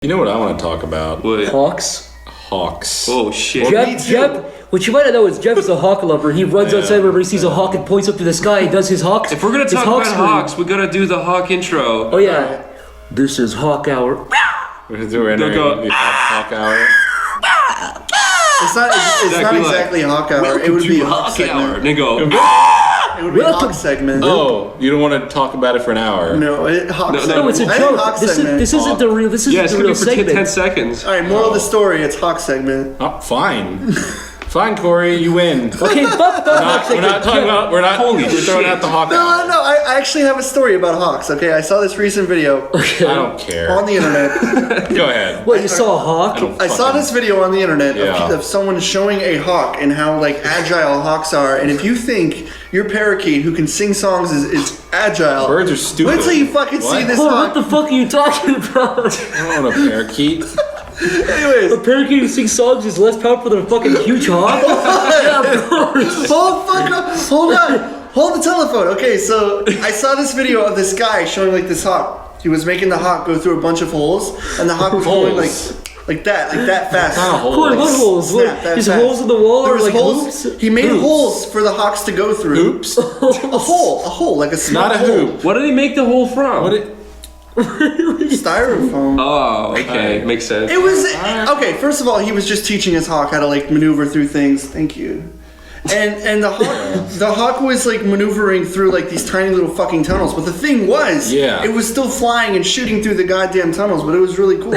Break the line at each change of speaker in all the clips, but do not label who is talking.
You know what I want to talk about?
What?
Hawks.
Oh shit.
Jeff, what you might not know is Jeff is a hawk lover. He runs outside whenever he sees a hawk and points up to the sky and does his hawks.
If we're gonna talk about hawks, we gotta do the hawk intro.
Oh yeah. This is Hawk Hour.
We're entering the Hawk Hour.
It's not exactly Hawk Hour. It would be Hawk segment.
And then go.
It would be Hawk segment.
Oh, you don't want to talk about it for an hour?
No, Hawk segment.
No, it's a joke. This isn't the real. This isn't the real segment.
10 seconds.
All right, moral of the story: it's Hawk segment.
Oh, fine. Fine, Cory, you win.
Okay, fuck
We're not talking about. We're throwing out the Hawk Hour.
No. I actually have a story about hawks. Okay, I saw this recent video.
Okay.
I don't care.
On the internet.
Go ahead.
What, you saw a hawk?
I saw this video on the internet of someone showing a hawk and how agile hawks are. And if you think your parakeet who can sing songs is agile,
Birds are stupid.
wait till you fucking see this
What
hawk.
the fuck are you talking about?
I don't want a parakeet.
Anyways,
A parakeet who sings songs is less powerful than a fucking huge hawk? Yeah, of course.
Hold on. Hold the telephone. Okay, so I saw this video of this guy showing this hawk. He was making the hawk go through a bunch of holes, and the hawk was going like that fast.
Not a hole.
What holes? Just holes in the wall or
holes.
hoops?
He made holes for the hawks to go through.
Hoops?
A hole, like a small
Not a
hole.
hoop.
What did he make the hole from?
Styrofoam.
Oh, okay. Makes sense.
It was okay. First of all, he was just teaching his hawk how to maneuver through things. Thank you. And the hawk was maneuvering through these tiny little fucking tunnels. But the thing was, it was still flying and shooting through the goddamn tunnels. But it was really cool.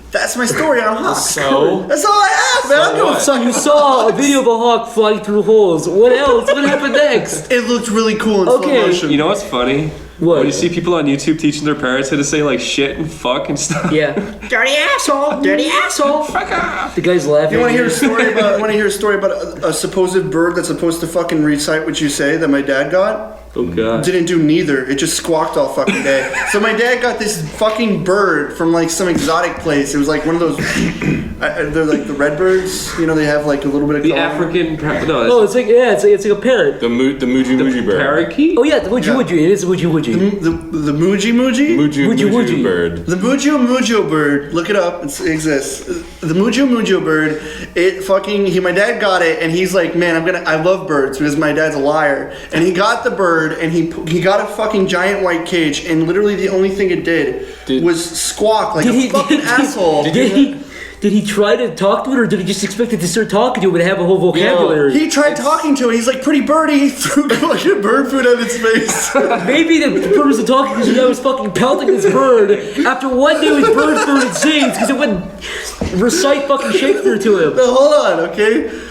That's my story on hawks.
So?
That's all I have, man. I don't
So you saw a video of a hawk flying through holes. What else? What happened next?
It looked really cool in slow motion.
You know what's funny?
What?
When you see people on YouTube teaching their parents how to say shit and fuck and stuff.
Yeah. Dirty asshole. Dirty asshole. Fuck off. The guy's laughing.
You want to hear a story about? Want to hear a story about a supposed bird that's supposed to fucking recite what you say that my dad got?
Oh god.
Didn't do neither. It just squawked all fucking day. So my dad got this fucking bird from some exotic place. It was one of those. They're the red birds. You know, they have a little bit of
The
color.
African.
Oh, it's it's like a parrot.
The Muji bird.
Parakeet?
Oh yeah, the Muji. It is the Muji.
The Muji.
Muji bird.
The Mujo bird. Look it up. It exists. The Mujo bird. My dad got it, and he's like, man, I love birds because my dad's a liar, and he got the bird. And he got a fucking giant white cage, and literally the only thing it did was squawk like a fucking asshole.
Did he try to talk to it, or did he just expect it to start talking to it and have a whole vocabulary?
He tried talking to it. He's like, pretty birdie. He threw bird food at its face.
Maybe the bird wasn't talking because I was fucking pelting this bird. After one day with bird food and sings because it wouldn't recite fucking Shakespeare to him.
No, hold on, okay?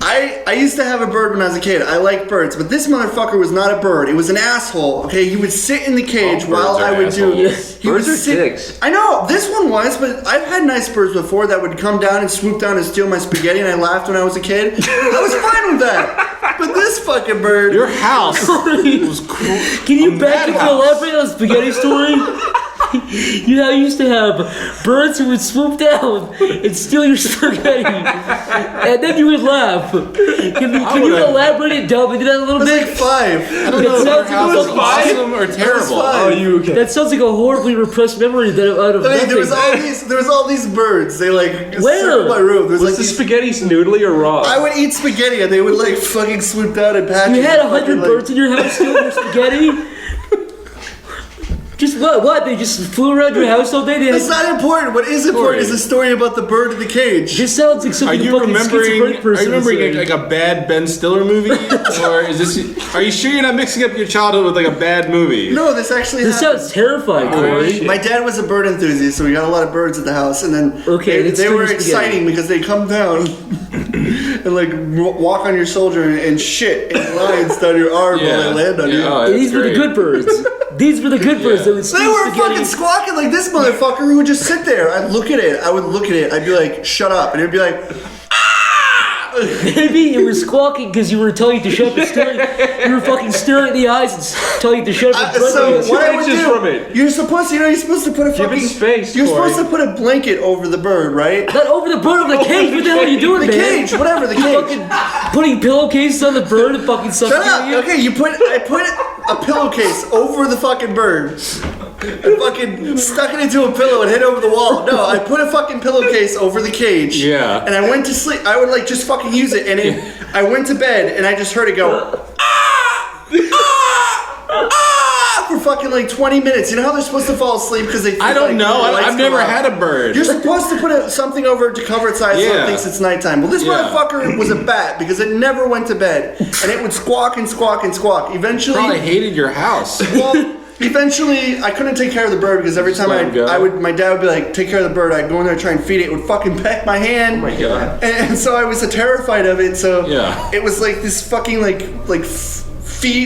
I used to have a bird when I was a kid. I like birds, but this motherfucker was not a bird. It was an asshole. Okay, he would sit in the cage while I would do.
Birds are dicks.
I know this one was, but I've had nice birds before that would come down and swoop down and steal my spaghetti, and I laughed when I was a kid. I was fine with that. But this fucking bird.
Your house was cool.
Can you back up and elaborate on the spaghetti story? You know, I used to have birds who would swoop down and steal your spaghetti, and then you would laugh. Can you elaborate and delve into that a little bit?
Like 5.
I don't know if your house was awesome or terrible.
Oh,
you okay?
That sounds like a horribly repressed memory that out of nothing.
There was all these birds. They
Where?
circled my room. There
Was the spaghetti noodly or raw?
I would eat spaghetti and they would fucking swoop down and pat
You
me.
had 100 birds in your house stealing your spaghetti? Just what? They just flew around your house all day?
That's not important. What is important is the story about the bird in the cage.
This sounds like something a fucking schizophrenic person would say.
Like a bad Ben Stiller movie? Or is this... Are you sure you're not mixing up your childhood with a bad movie?
No, this actually
This
happened.
sounds terrifying, Cory.
My dad was a bird enthusiast, so we got a lot of birds at the house, and then they were exciting because they come down and walk on your shoulder and shit and lines down your arm while they land on you.
Oh,
These were the good birds. These were the good birds that would steal
They were
spaghetti.
fucking squawking like this motherfucker who would just sit there. I'd look at it. I'd be like, shut up. And it'd be like,
Maybe you were squawking because you were telling it to shut up and staring. You were fucking staring at the eyes and telling it to shut up and
so what I would
from
do,
it.
you're supposed to put a
Give it space,
You're
Cory.
supposed to put a blanket over the bird, right?
Not over the bird, over the cage. What the hell are you doing,
The
man?
cage, whatever, the cage.
Fucking putting pillowcases on the bird and fucking
Shut
suffocating
up.
you.
Okay, I put a pillowcase over the fucking bird. and fucking stuck it into a pillow and hit over the wall. No, I put a fucking pillowcase over the cage.
Yeah.
And I went to sleep. I would like just fucking use it, and I went to bed, and I just heard it go. For fucking like 20 minutes. You know how they're supposed to fall asleep because they think,
I don't know.
the lights
I've never
go out?
had a bird.
You're supposed to put something over it to cover its eyes so
Yeah.
it thinks it's nighttime. Well, this motherfucker was a bat because it never went to bed. And it would squawk and squawk and squawk. Eventually,
Probably hated your house.
well, eventually, I couldn't take care of the bird because every time
let him go.
my dad would be like, take care of the bird. I'd go in there and try and feed it. It would fucking peck my hand.
Oh my God.
And so I was terrified of it. So
Yeah.
it was like this fucking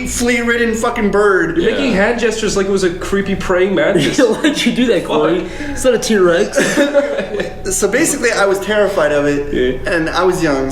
flea-ridden fucking bird.
You're making hand gestures like it was a creepy praying mantis.
Why'd you do that, Cory? It's not a T-Rex.
So basically, I was terrified of it, and I was young.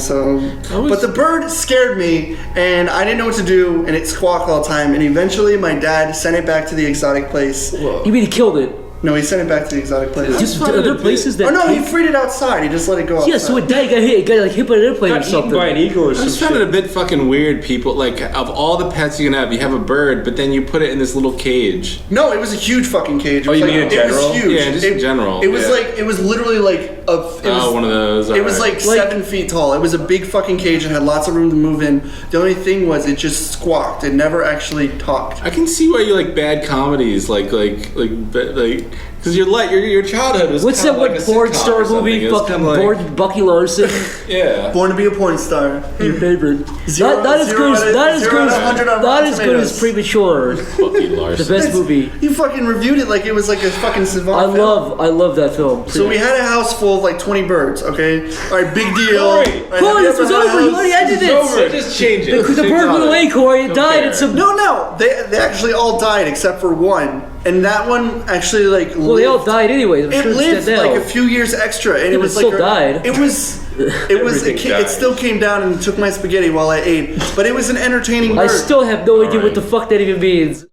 But the bird scared me, and I didn't know what to do, and it squawked all the time. And eventually, my dad sent it back to the exotic place.
You mean he killed it?
No, he sent it back to the exotic place.
Just other places that.
Oh no, he freed it outside. He just let it go outside.
Yeah, so it died. Got hit. It got like hit by an airplane or
Got eaten
something.
by an eagle or
I
some
just found
shit.
it a bit fucking weird, people. Like, of all the pets you can have, you have a bird, but then you put it in this little cage.
No, it was a huge fucking cage. It
Oh,
was
you
like,
mean in general?
It was huge.
Yeah, just in general.
It was
Yeah.
like, it was literally like
One of those.
It was
alright.
like 7 feet tall. It was a big fucking cage and had lots of room to move in. The only thing was it just squawked. It never actually talked.
I can see why you like bad comedies, because your childhood was.
What's
kinda
that
like
one
a
porn
sitcom
star
or something.
movie?
It was
Fucking
kinda like-
Born Bucky Larson.
Yeah.
Born to be a porn star.
Your favorite.
Zero-
Not as
zero
good as
out of-
not as
zero
good
out
as
of 100 on
not
Rotten
as good as
Tomatoes.
Premature.
Bucky Larson.
The best movie.
You fucking reviewed it like it was like a fucking savant
I
film.
love that film.
So we had a house full of like 20 birds, okay? Alright, big deal.
Cory!
All right, have
Cory,
you
this was
ever had a
over. You
house-
already ended
It's
this.
over. Just change it.
The bird went away, Cory. It died.
care.
It's a
No, they actually all died except for one. And that one actually like
well, they all
lived.
died anyway. I'm
It
sure it's
lived
dead now.
like a few years extra, and it
but
was
it
like
still died.
It was.
Everything
It
died.
still came down and took my spaghetti while I ate, but it was an entertaining bird.
I still have no idea what
Alright.
the fuck that even means.